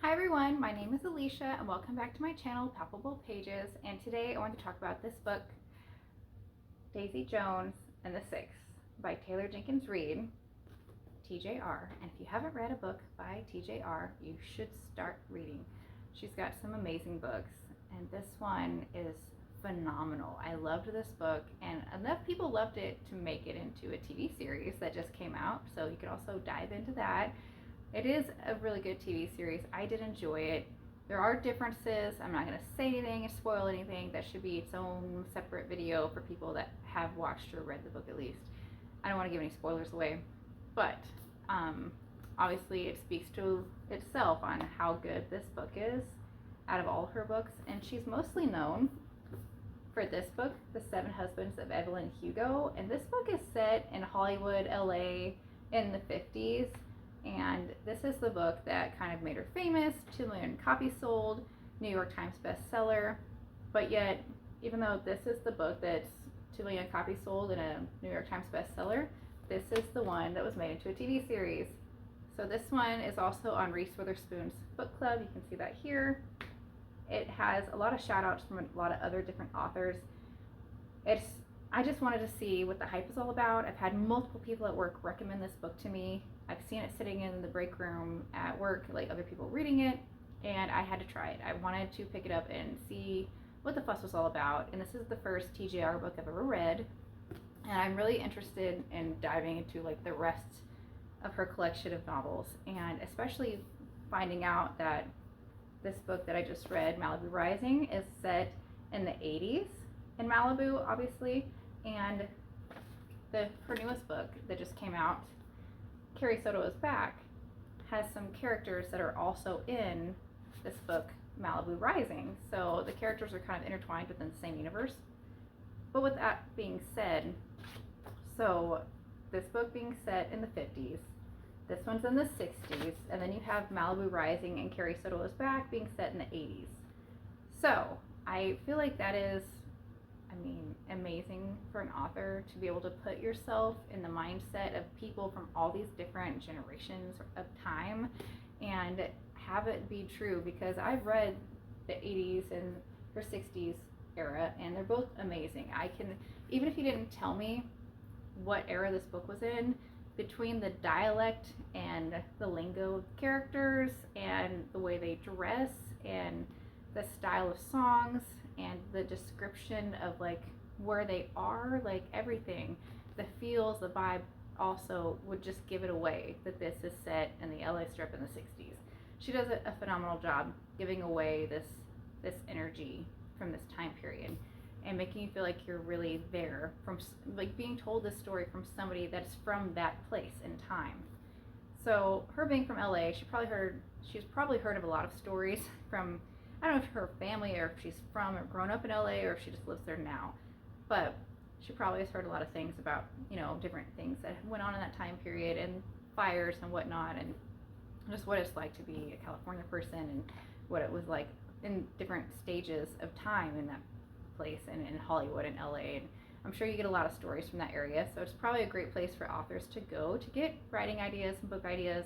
Hi everyone, my name is Alicia and welcome back to my channel, Palpable Pages, and today I want to talk about this book, Daisy Jones and the Six by Taylor Jenkins Reid, TJR. And if you haven't read a book by TJR, you should start reading. She's got some amazing books and this one is phenomenal. I loved this book and enough people loved it to make it into a TV series that just came out, so you could also dive into that. It is a really good TV series. I did enjoy it. There are differences. I'm not going to say anything or spoil anything. That should be its own separate video for people that have watched or read the book at least. I don't want to give any spoilers away. But obviously it speaks to itself on how good this book is out of all her books. And she's mostly known for this book, The Seven Husbands of Evelyn Hugo. And this book is set in Hollywood, LA in the 50s. And this is the book that kind of made her famous. 2 million copies sold, New York Times bestseller. But yet, even though this is the book that's 2 million copies sold and a New York Times bestseller, this is the one that was made into a TV series. So this one is also on Reese Witherspoon's book club. You can see that here. It has a lot of shout outs from a lot of other different authors. I just wanted to see what the hype is all about. I've had multiple people at work recommend this book to me. I've seen it sitting in the break room at work, like other people reading it, and I had to try it. I wanted to pick it up and see what the fuss was all about, and this is the first TJR book I've ever read, and I'm really interested in diving into like the rest of her collection of novels, and especially finding out that this book that I just read, Malibu Rising, is set in the 80s in Malibu, obviously, and her newest book that just came out, Carrie Soto Is Back, has some characters that are also in this book, Malibu Rising. So the characters are kind of intertwined within the same universe. But with that being said, so this book being set in the 50s, this one's in the 60s, and then you have Malibu Rising and Carrie Soto Is Back being set in the 80s. So I feel like that is, amazing for an author to be able to put yourself in the mindset of people from all these different generations of time and have it be true, because I've read the 80s and her 60s era and they're both amazing. I can, even if you didn't tell me what era this book was in, between the dialect and the lingo of characters and the way they dress and the style of songs and the description of like where they are, like everything, the feels, the vibe also would just give it away that this is set in the LA Strip in the 60s. She does a phenomenal job giving away this energy from this time period and making you feel like you're really there, from like being told this story from somebody that's from that place and time. So her being from LA, she's probably heard of a lot of stories from, I don't know if her family or if she's from or grown up in LA or if she just lives there now, but she probably has heard a lot of things about, different things that went on in that time period and fires and whatnot, and just what it's like to be a California person and what it was like in different stages of time in that place and in Hollywood and LA. And I'm sure you get a lot of stories from that area, so it's probably a great place for authors to go to get writing ideas and book ideas.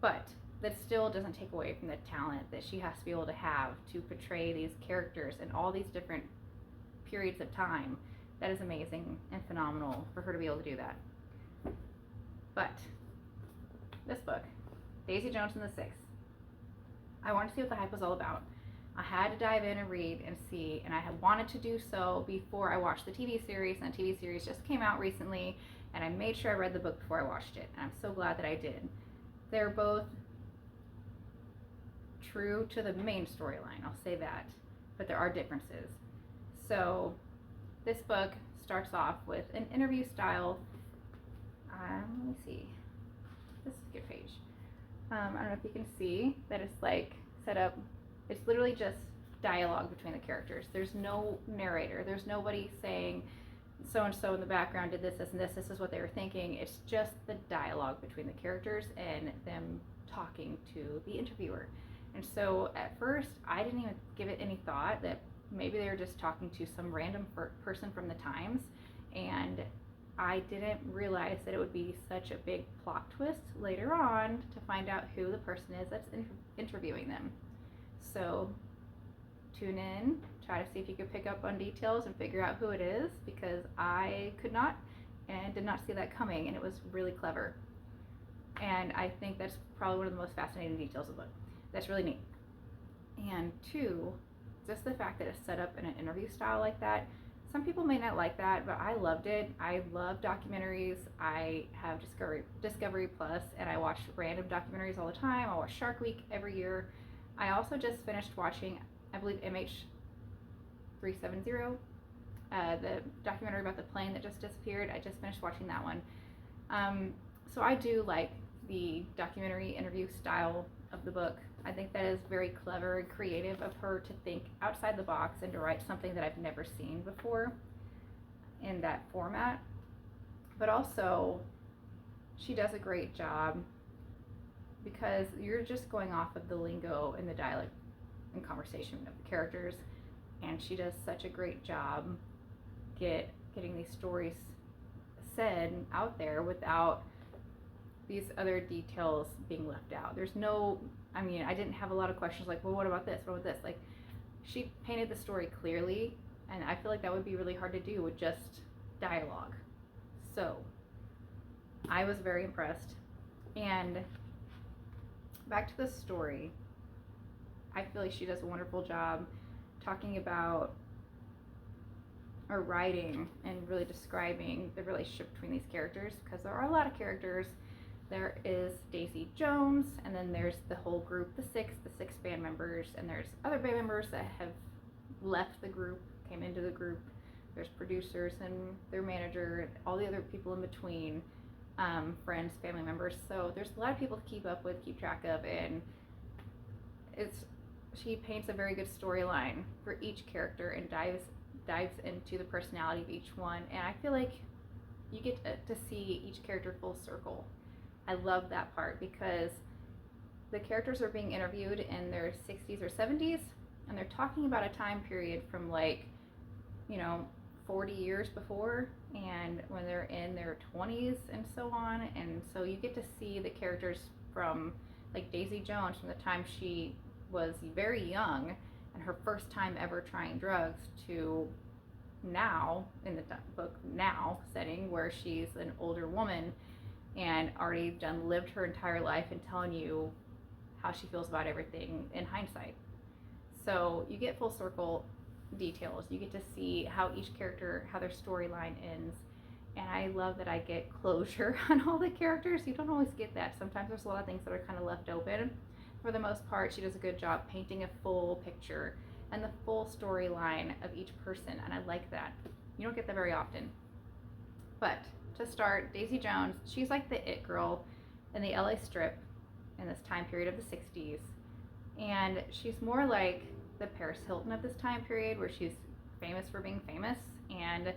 But that still doesn't take away from the talent that she has to be able to have to portray these characters in all these different periods of time. That is amazing and phenomenal for her to be able to do that. But this book, Daisy Jones and the Six, I wanted to see what the hype was all about. I had to dive in and read and see, and I had wanted to do so before I watched the TV series, and the TV series just came out recently, and I made sure I read the book before I watched it, and I'm so glad that I did. They're both true to the main storyline, I'll say that, but there are differences. So this book starts off with an interview style. Let me see. This is a good page. I don't know if you can see that it's like set up. It's literally just dialogue between the characters. There's no narrator. There's nobody saying so and so in the background did this, this, and this is what they were thinking. It's just the dialogue between the characters and them talking to the interviewer. And so at first, I didn't even give it any thought that maybe they were just talking to some random person from the Times. And I didn't realize that it would be such a big plot twist later on to find out who the person is that's interviewing them. So tune in, try to see if you could pick up on details and figure out who it is, because I could not and did not see that coming, and it was really clever. And I think that's probably one of the most fascinating details of the book. That's really neat. And two, just the fact that it's set up in an interview style like that. Some people may not like that, but I loved it. I love documentaries. I have Discovery Plus, and I watch random documentaries all the time. I watch Shark Week every year. I also just finished watching, I believe, MH370, the documentary about the plane that just disappeared. I just finished watching that one. So I do like the documentary interview style of the book. I think that is very clever and creative of her to think outside the box and to write something that I've never seen before in that format. But also, she does a great job, because you're just going off of the lingo and the dialect and conversation of the characters, and she does such a great job getting these stories said out there without these other details being left out. There's no, I mean, I didn't have a lot of questions like, well, what about this? What about this? Like, she painted the story clearly, and I feel like that would be really hard to do with just dialogue. So, I was very impressed. And back to the story, I feel like she does a wonderful job talking about, or writing and really describing the relationship between these characters, because there are a lot of characters. There is Daisy Jones, and then there's the whole group, the six band members, and there's other band members that have left the group, came into the group. There's producers and their manager, all the other people in between, friends, family members. So there's a lot of people to keep up with, keep track of, and she paints a very good storyline for each character and dives into the personality of each one. And I feel like you get to see each character full circle. I love that part, because the characters are being interviewed in their 60s or 70s, and they're talking about a time period from 40 years before, and when they're in their 20s and so on. And so you get to see the characters from, like, Daisy Jones, from the time she was very young and her first time ever trying drugs, to now, in the book now setting, where she's an older woman and already lived her entire life and telling you how she feels about everything in hindsight. So you get full circle details. You get to see how each character, how their storyline ends. And I love that I get closure on all the characters. You don't always get that. Sometimes there's a lot of things that are kind of left open. For the most part, she does a good job painting a full picture and the full storyline of each person, and I like that. You don't get that very often. But to start, Daisy Jones, she's like the it girl in the LA Strip in this time period of the 60s. And she's more like the Paris Hilton of this time period, where she's famous for being famous. And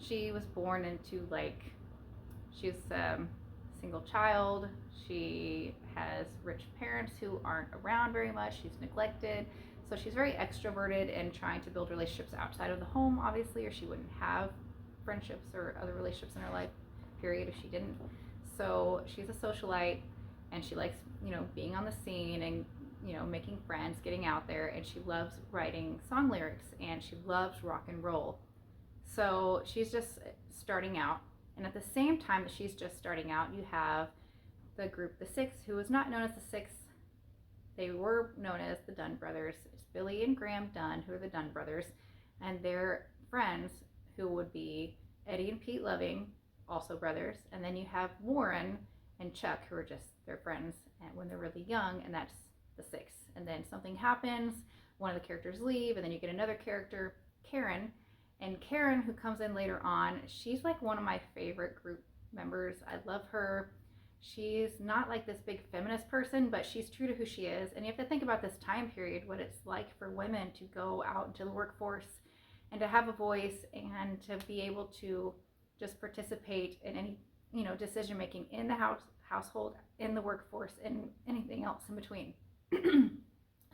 she was born into, she's a single child. She has rich parents who aren't around very much. She's neglected. So she's very extroverted and trying to build relationships outside of the home, obviously, or she wouldn't have friendships or other relationships in her life, period, if she didn't. So she's a socialite, and she likes, being on the scene and, making friends, getting out there, and she loves writing song lyrics, and she loves rock and roll. So she's just starting out. And at the same time that she's just starting out, you have the group, the Six, who is not known as the Six. They were known as the Dunn brothers. It's Billy and Graham Dunn, who are the Dunn brothers, and their friends, who would be Eddie and Pete Loving, also brothers. And then you have Warren and Chuck, who are just their friends when they're really young, and that's the Six. And then something happens, one of the characters leave, and then you get another character, Karen. And Karen, who comes in later on, she's like one of my favorite group members. I love her. She's not like this big feminist person, but she's true to who she is. And you have to think about this time period, what it's like for women to go out into the workforce and to have a voice and to be able to just participate in any, decision making in the household, in the workforce, and anything else in between.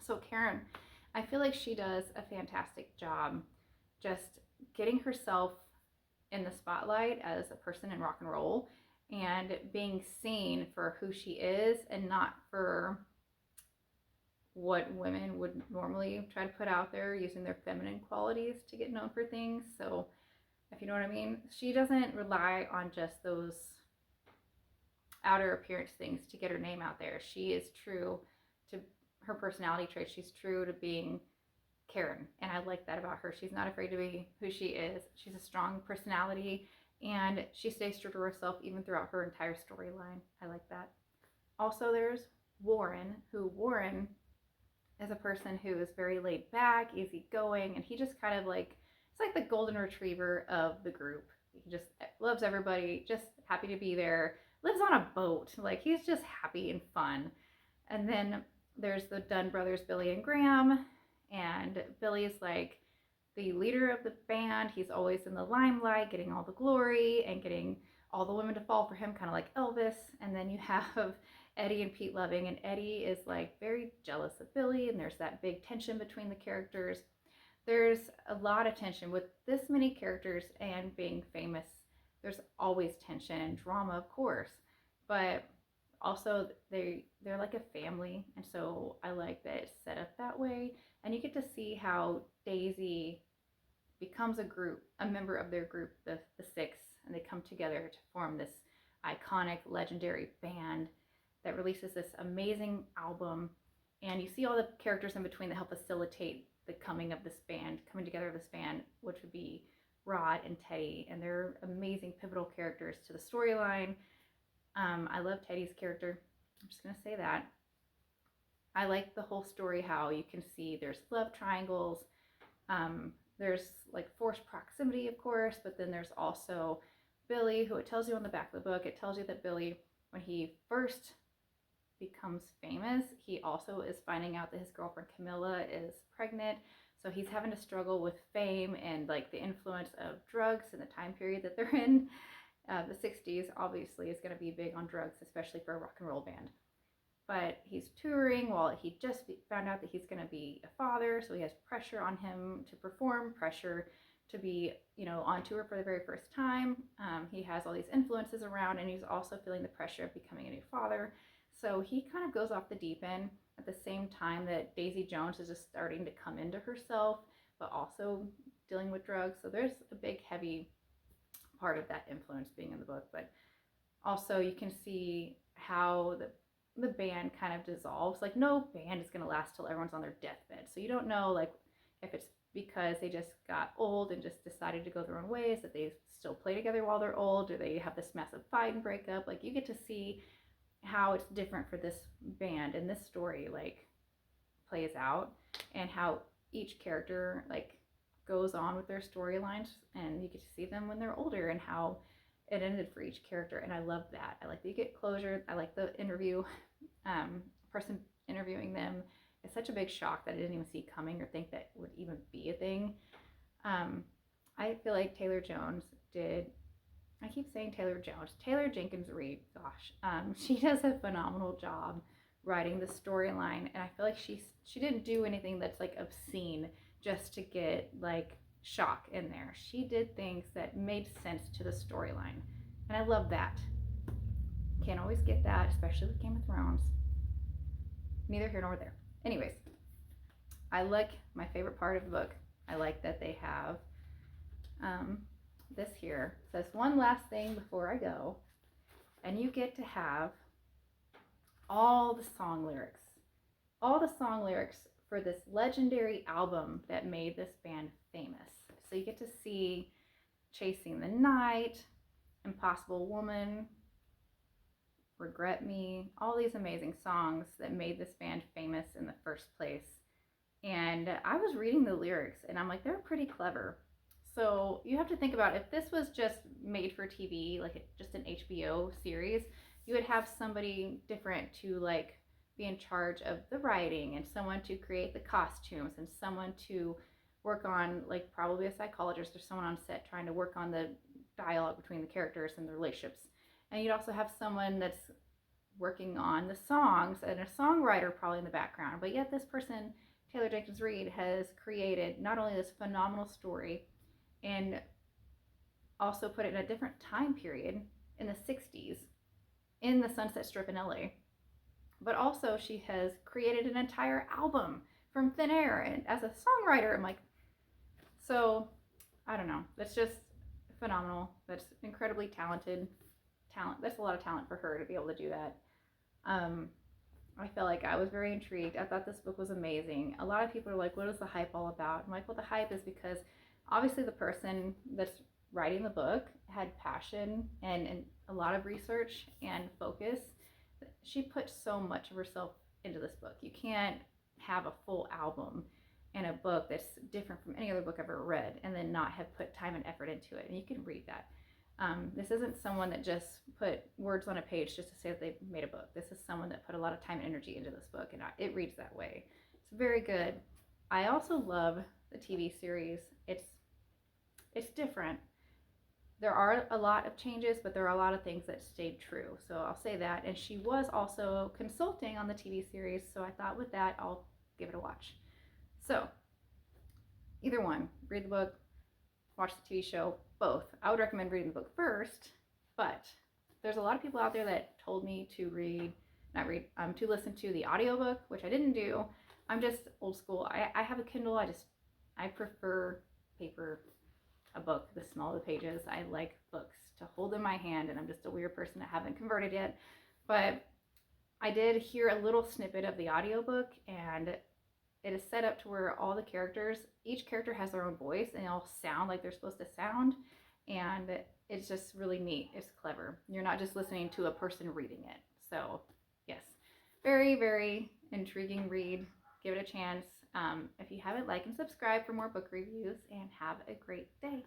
So Karen, I feel like she does a fantastic job just getting herself in the spotlight as a person in rock and roll and being seen for who she is and not for what women would normally try to put out there using their feminine qualities to get known for things. So, if you know what I mean, she doesn't rely on just those outer appearance things to get her name out there. She is true to her personality traits. She's true to being Karen, and I like that about her. She's not afraid to be who she is. She's a strong personality, and she stays true to herself even throughout her entire storyline. I like that. Also, there's Warren is a person who is very laid back, easygoing, and he just kind of like, it's like the golden retriever of the group. He just loves everybody, just happy to be there, lives on a boat. Like, he's just happy and fun. And then there's the Dunn brothers, Billy and Graham, and Billy's like the leader of the band. He's always in the limelight, getting all the glory and getting all the women to fall for him, kind of like Elvis. And then you have Eddie and Pete Loving, and Eddie is like very jealous of Billy, and there's that big tension between the characters. There's a lot of tension with this many characters, and being famous, there's always tension and drama, of course, but also they're like a family, and so I like that it's set up that way. And you get to see how Daisy becomes a member of their group, the Six, and they come together to form this iconic, legendary band that releases this amazing album. And you see all the characters in between that help facilitate the coming together of this band, which would be Rod and Teddy, and they're amazing pivotal characters to the storyline. I love Teddy's character. I'm just gonna say that. I like the whole story, how you can see there's love triangles. There's like forced proximity, of course, but then there's also Billy, who it tells you on the back of the book, it tells you that Billy, when he first becomes famous, he also is finding out that his girlfriend Camilla is pregnant. So he's having to struggle with fame and like the influence of drugs in the time period that they're in. The 60s obviously is going to be big on drugs, especially for a rock and roll band. But he's touring while he just found out that he's going to be a father, so he has pressure on him to perform, pressure to be, on tour for the very first time. He has all these influences around, and he's also feeling the pressure of becoming a new father. So he kind of goes off the deep end at the same time that Daisy Jones is just starting to come into herself, but also dealing with drugs. So there's a big, heavy part of that influence being in the book. But also you can see how the band kind of dissolves. Like, no band is going to last till everyone's on their deathbed. So you don't know, like, if it's because they just got old and just decided to go their own ways, that they still play together while they're old, or they have this massive fight and break up. Like, you get to see how it's different for this band, and this story like plays out, and how each character like goes on with their storylines, and you get to see them when they're older and how it ended for each character. And I love that. I like that you get closure. I like the interview person interviewing them. It's such a big shock that I didn't even see coming or think that would even be a thing. I feel like Taylor Jones did, I keep saying Taylor Jones, Taylor Jenkins Reid, gosh, she does a phenomenal job writing the storyline, and I feel like she didn't do anything that's like obscene just to get like shock in there. She did things that made sense to the storyline, and I love that. Can't always get that, especially with Game of Thrones. Neither here nor there. Anyways, I like my favorite part of the book. I like that they have this here. It says one last thing before I go, and you get to have all the song lyrics for this legendary album that made this band famous. So you get to see Chasing the Night, Impossible Woman, Regret Me, all these amazing songs that made this band famous in the first place. And I was reading the lyrics, and I'm like, they're pretty clever. So you have to think about, if this was just made for TV, like just an HBO series, you would have somebody different to like be in charge of the writing, and someone to create the costumes, and someone to work on, like probably a psychologist or someone on set trying to work on the dialogue between the characters and the relationships. And you'd also have someone that's working on the songs, and a songwriter probably in the background. But yet this person, Taylor Jenkins Reid, has created not only this phenomenal story and also put it in a different time period in the 60s in the Sunset Strip in LA. But also, she has created an entire album from thin air and as a songwriter. I'm like, so I don't know. That's just phenomenal. That's incredibly talented. That's a lot of talent for her to be able to do that. I felt like I was very intrigued. I thought this book was amazing. A lot of people are like, what is the hype all about? I'm like, well, the hype is because obviously the person that's writing the book had passion and a lot of research and focus. She put so much of herself into this book. You can't have a full album and a book that's different from any other book I've ever read and then not have put time and effort into it. And you can read that. This isn't someone that just put words on a page just to say that they made a book. This is someone that put a lot of time and energy into this book, and it reads that way. It's very good. I also love the TV series. It's different. There are a lot of changes, but there are a lot of things that stayed true. So I'll say that. And she was also consulting on the TV series, so I thought with that, I'll give it a watch. So either one, read the book, watch the TV show, both. I would recommend reading the book first, but there's a lot of people out there that told me to to listen to the audiobook, which I didn't do. I'm just old school. I have a Kindle. I prefer paper, a book, the smaller the pages. I like books to hold in my hand, and I'm just a weird person that haven't converted yet. But I did hear a little snippet of the audiobook, and it is set up to where all the characters, each character has their own voice and they all sound like they're supposed to sound. And it's just really neat. It's clever. You're not just listening to a person reading it. So yes, very, very intriguing read. Give it a chance. If you haven't, like and subscribe for more book reviews, and have a great day.